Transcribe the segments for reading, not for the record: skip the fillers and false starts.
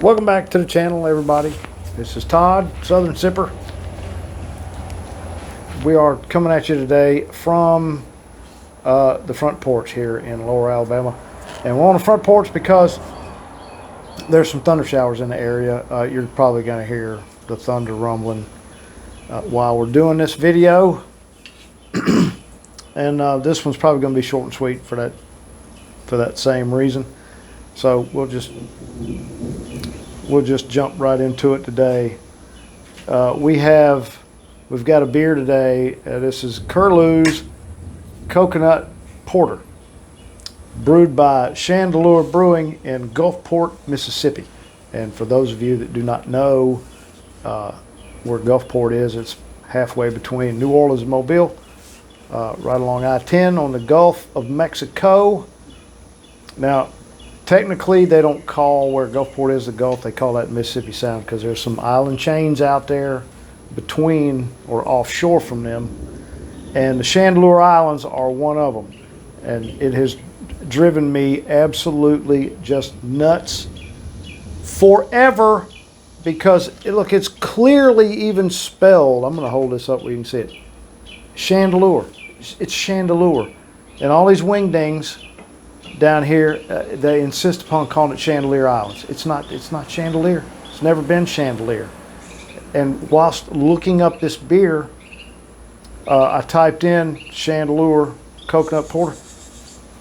Welcome back to the channel, everybody. This is Todd, Southern Sipper. We are coming at you today from the front porch here in Lower Alabama. And we're on the front porch because there's some thunder showers in the area. You're probably going to hear the thunder rumbling while we're doing this video. And this one's probably going to be short and sweet for that same reason. So we'll just jump right into it today. We've got a beer today. This is Curlews Coconut Porter, brewed by Chandeleur Brewing in Gulfport, Mississippi. And for those of you that do not know where Gulfport is, it's halfway between New Orleans and Mobile, right along I-10 on the Gulf of Mexico. Now, technically, they don't call where Gulfport is the Gulf. They call that Mississippi Sound because there's some island chains out there between or offshore from them. And the Chandeleur Islands are one of them. And it has driven me absolutely just nuts forever because, look, it's clearly even spelled. I'm going to hold this up where you can see it. Chandeleur. It's Chandeleur. And all these wingdings down here, they insist upon calling it Chandelier Islands. It's not Chandelier. It's never been Chandelier. And whilst looking up this beer, I typed in Chandeleur Coconut Porter,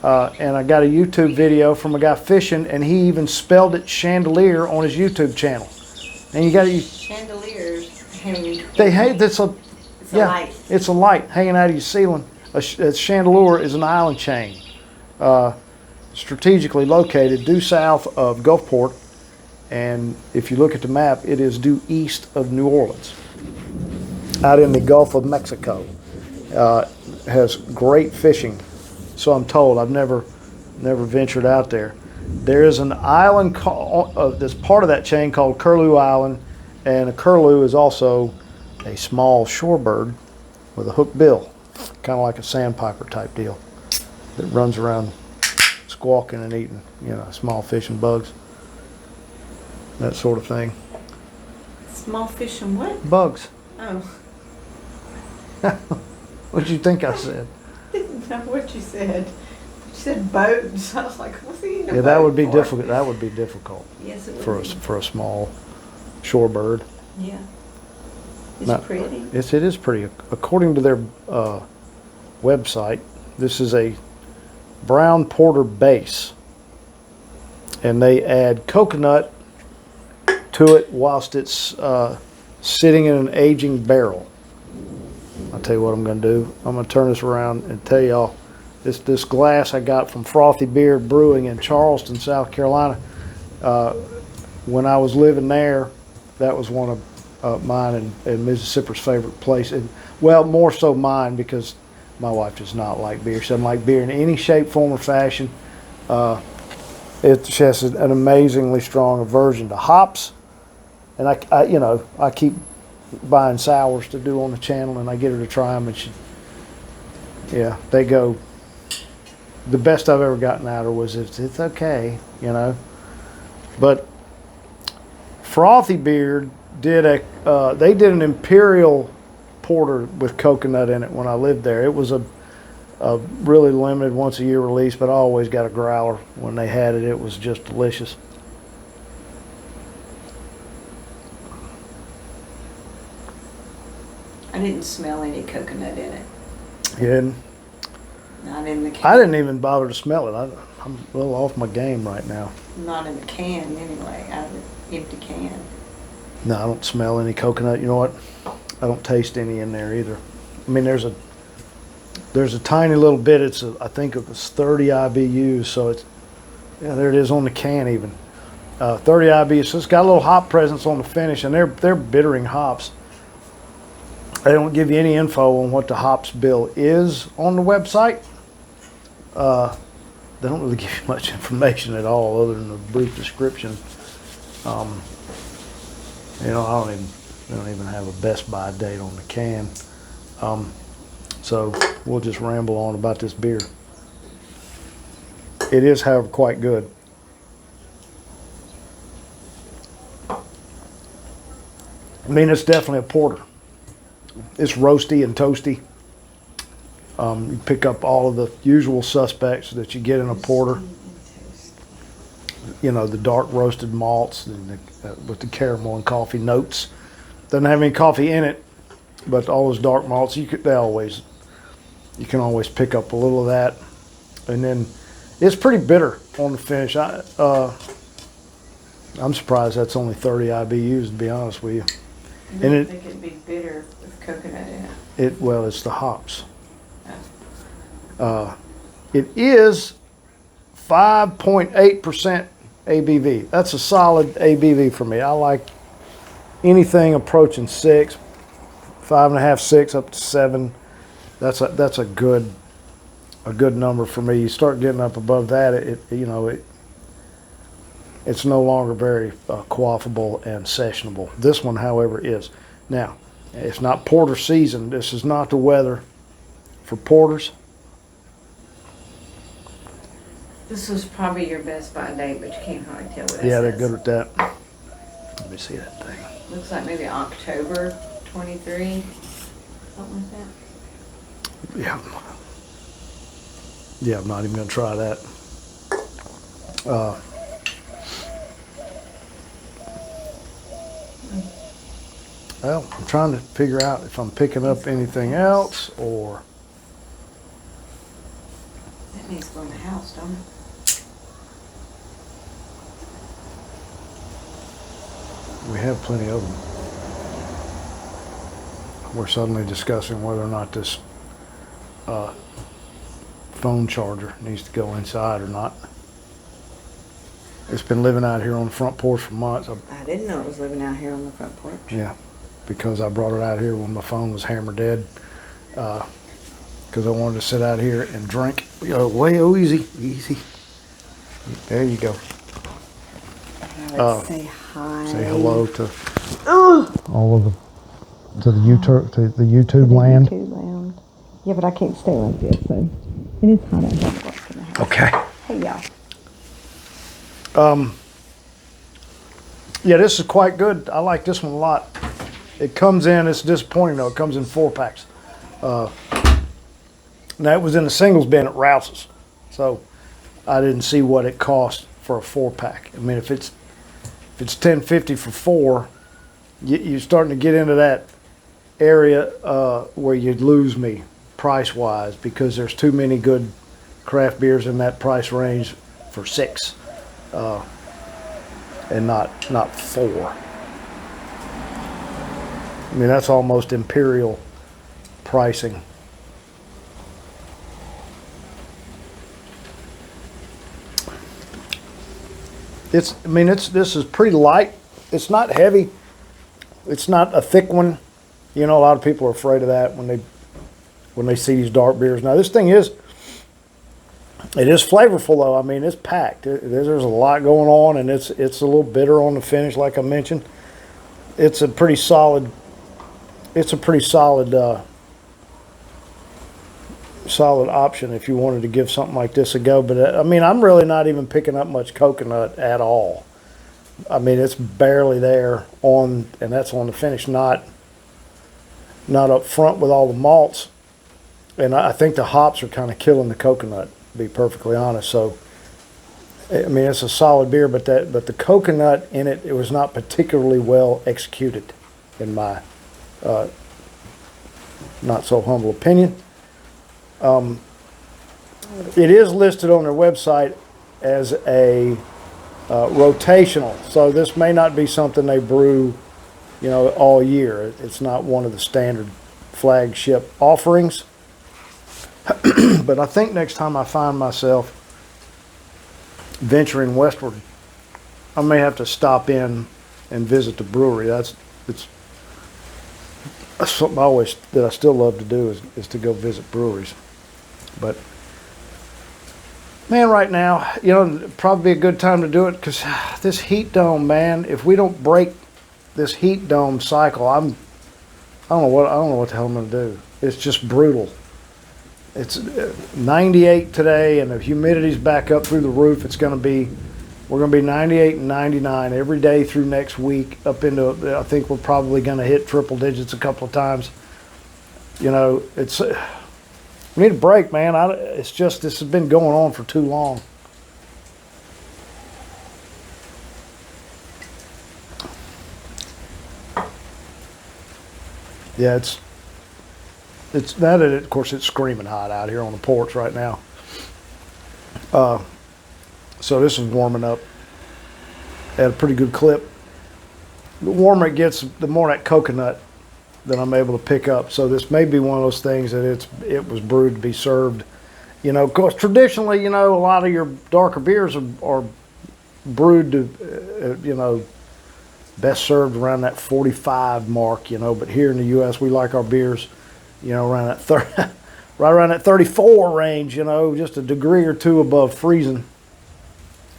and I got a YouTube video from a guy fishing, and he even spelled it Chandelier on his YouTube channel. And you got to chandeliers hanging. It's a light. It's a light hanging out of your ceiling. A Chandeleur is an island chain. Strategically located due south of Gulfport, and if you look at the map, it is due east of New Orleans, out in the Gulf of Mexico. Has great fishing, so I'm told. I've never ventured out there. There is an island that's part of that chain called Curlew Island, and a curlew is also a small shorebird with a hooked bill, kind of like a sandpiper type deal, that runs around squawking and eating, small fish and bugs, that sort of thing. Small fish and what? Bugs. Oh. What did you think I said? I didn't know what you said. You said boats. I was like, what's he eating a boat That would be for? difficult. That would be difficult. Yes, it would for a small shorebird. Yeah. It's pretty. Yes, it is pretty. According to their website, this is a brown porter base, and they add coconut to it whilst it's sitting in an aging barrel. I'll tell you what I'm going to do. I'm going to turn this around and tell y'all this glass I got from Frothy Beard Brewing in Charleston, South Carolina. When I was living there, that was one of mine and Mrs. Sipper's favorite place. And, well, more so mine because my wife does not like beer. She doesn't like beer in any shape, form, or fashion. She has an amazingly strong aversion to hops. And I keep buying sours to do on the channel, and I get her to try them, and they go. The best I've ever gotten out of her was it's okay, But Frothy Beard did an imperial porter with coconut in it when I lived there. It was a really limited once a year release, but I always got a growler when they had it. It was just delicious. I didn't smell any coconut in it. You didn't? Not in the can. I didn't even bother to smell it. I'm a little off my game right now. Not in the can anyway, out of an empty can. No, I don't smell any coconut. You know what? I don't taste any in there either. I mean, there's a tiny little bit. I think it was 30 IBUs, so there it is on the can even. 30 IBUs, so it's got a little hop presence on the finish, and they're bittering hops. They don't give you any info on what the hops bill is on the website. They don't really give you much information at all other than a brief description. They don't even have a Best Buy date on the can. So we'll just ramble on about this beer. It is, however, quite good. I mean, it's definitely a porter. It's roasty and toasty. You pick up all of the usual suspects that you get in a porter. You know, the dark roasted malts and with the caramel and coffee notes. Doesn't have any coffee in it, but all those dark malts, you can always pick up a little of that. And then it's pretty bitter on the finish. I'm surprised that's only 30 IBUs, to be honest with you. I didn't think it'd be bitter with coconut in it. Well, it's the hops. It is 5.8% ABV. That's a solid ABV for me. I like anything approaching 6, 5.5, 6 up to 7. That's a good number for me. You start getting up above that, it's no longer very quaffable and sessionable. This one, however, is. Now, it's not porter season. This is not the weather for porters. This was probably your best by date, but you can't hardly tell what it Yeah, says. they're good at that. Let me see that thing. Looks like maybe October 23, something like that. Yeah. Yeah, I'm not even going to try that. Well, I'm trying to figure out if I'm picking up anything else or... That needs to go in the house, don't it? We have plenty of them. We're suddenly discussing whether or not this phone charger needs to go inside or not. It's been living out here on the front porch for months. I didn't know it was living out here on the front porch. Yeah, because I brought it out here when my phone was hammer dead. Because I wanted to sit out here and drink. Easy. There you go. Say hi. Say hello to all of the YouTube land. YouTube land. Yeah, but I can't stay like this, so it is hot out here. Okay. Hey, y'all. Yeah, this is quite good. I like this one a lot. It comes in, it's disappointing though, it comes in 4-packs. Now it was in the singles bin at Rouse's, so I didn't see what it cost for a 4-pack. I mean, if it's $10.50 for 4, you're starting to get into that area where you'd lose me price-wise, because there's too many good craft beers in that price range for 6, and not 4. I mean, that's almost imperial pricing. This is pretty light. It's not heavy. It's not a thick one. You know, a lot of people are afraid of that when they see these dark beers. Now, this thing is flavorful though. I mean, it's packed. There's a lot going on, and it's a little bitter on the finish, like I mentioned. It's a pretty solid. Solid option if you wanted to give something like this a go. But I mean, I'm really not even picking up much coconut at all. I mean, it's barely there and that's on the finish, not up front with all the malts. And I think the hops are kind of killing the coconut, to be perfectly honest. So, I mean, it's a solid beer, but the coconut in it was not particularly well executed, in my not so humble opinion. It is listed on their website as a rotational, so this may not be something they brew, all year. It's not one of the standard flagship offerings. But I think next time I find myself venturing westward, I may have to stop in and visit the brewery. It's something that I still love to do is to go visit breweries. But man, right now, probably a good time to do it, because this heat dome, man, if we don't break this heat dome cycle, I don't know what the hell I'm going to do. It's just brutal. It's 98 today, and the humidity's back up through the roof. It's going to be We're going to be 98 and 99 every day through next week up into, I think we're probably going to hit triple digits a couple of times. You know, it's, we need a break, man. It's just, this has been going on for too long. Yeah, it's now that, of course, it's screaming hot out here on the porch right now. So this is warming up at a pretty good clip. The warmer it gets, the more that coconut that I'm able to pick up. So this may be one of those things that it was brewed to be served. You know, of course, traditionally, you know, a lot of your darker beers are brewed to, you know, best served around that 45 mark, you know. But here in the U.S., we like our beers, you know, around that 30, right around that 34 range, you know, just a degree or two above freezing.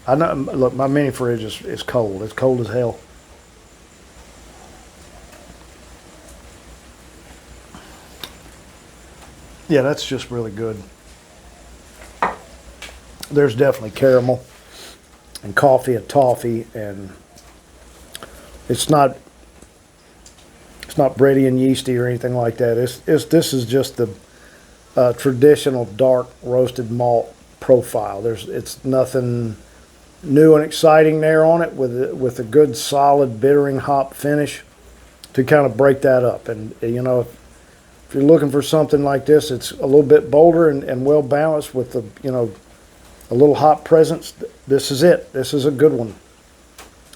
I know. Look, my mini fridge is cold. It's cold as hell. Yeah, that's just really good. There's definitely caramel and coffee and toffee, and it's not bready and yeasty or anything like that. This is just the traditional dark roasted malt profile. It's nothing new and exciting there on it, with a good solid bittering hop finish to kind of break that up. And you know, if you're looking for something like this, it's a little bit bolder and well balanced with the, you know, a little hop presence. This is it. This is a good one.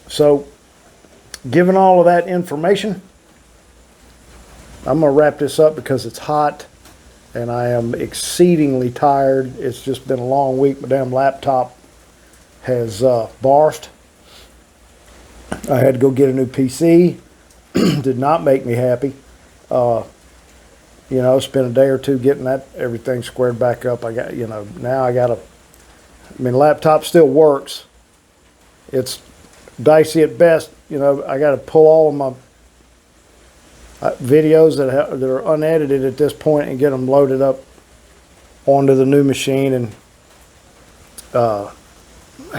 So, given all of that information, I'm going to wrap this up because it's hot and I am exceedingly tired. It's just been a long week. My damn laptop has barfed. I had to go get a new PC. Did not make me happy. You know, spent a day or two getting that everything squared back up. I got, you know, now I got to, I mean, laptop still works. It's dicey at best. You know, I got to pull all of my videos that are unedited at this point and get them loaded up onto the new machine. And I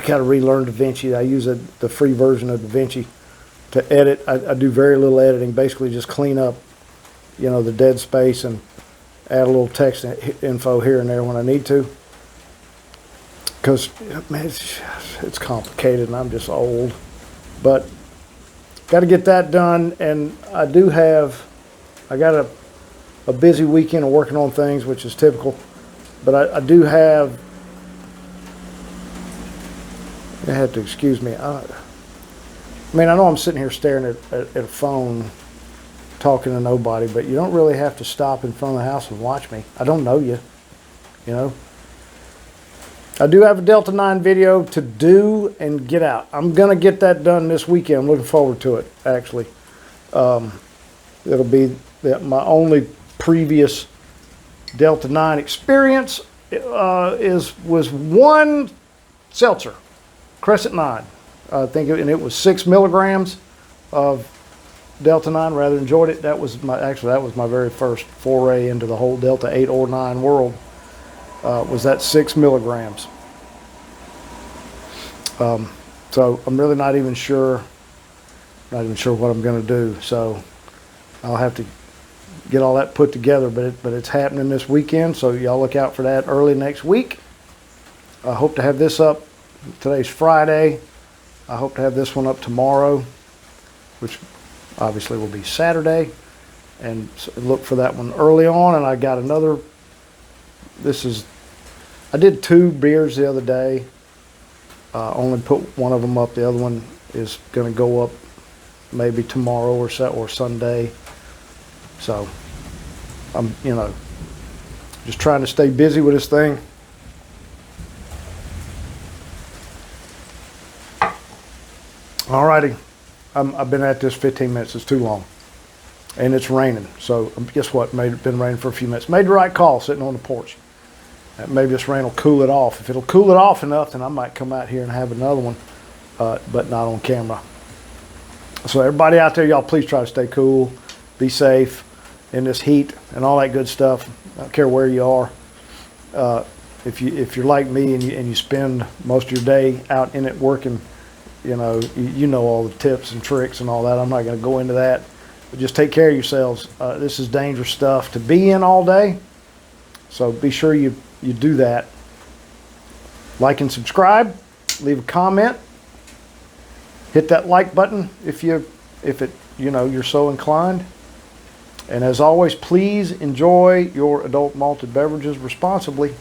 got to relearn DaVinci. I use the free version of DaVinci to edit. I do very little editing. Basically, just clean up, you know, the dead space and add a little text info here and there when I need to. Because, man, it's complicated and I'm just old. But got to get that done. And I got a busy weekend of working on things, which is typical. But I do have, you have to excuse me. I mean, I know I'm sitting here staring at a phone, talking to nobody, but you don't really have to stop in front of the house and watch me. I don't know you, you know. I do have a Delta 9 video to do and get out. I'm going to get that done this weekend. I'm looking forward to it, actually. It'll be my only previous Delta 9 experience was one seltzer, Crescent 9. I think, and it was 6 milligrams of Delta 9. Rather enjoyed it. That was my very first foray into the whole Delta 8 or 9 world. Was that 6 milligrams. So I'm really not even sure what I'm going to do. So I'll have to get all that put together. But it's happening this weekend. So y'all look out for that early next week. I hope to have this up. Today's Friday. I hope to have this one up tomorrow, which obviously will be Saturday. And look for that one early on. And I got another. I did 2 beers the other day. Only put one of them up. The other one is going to go up maybe tomorrow or Sunday. So I'm, you know, just trying to stay busy with this thing. Alrighty, I've been at this 15 minutes. It's too long, and it's raining. So guess what? Been raining for a few minutes. Made the right call sitting on the porch. Maybe this rain will cool it off. If it'll cool it off enough, then I might come out here and have another one, but not on camera. So everybody out there, y'all please try to stay cool, be safe in this heat and all that good stuff. I don't care where you are. if you're like me and you spend most of your day out in it working, you know all the tips and tricks and all that. I'm not going to go into that, but just take care of yourselves. This is dangerous stuff to be in all day, so be sure you do that. Like and subscribe, leave a comment, hit that like button if you're so inclined. And as always, please enjoy your adult malted beverages responsibly.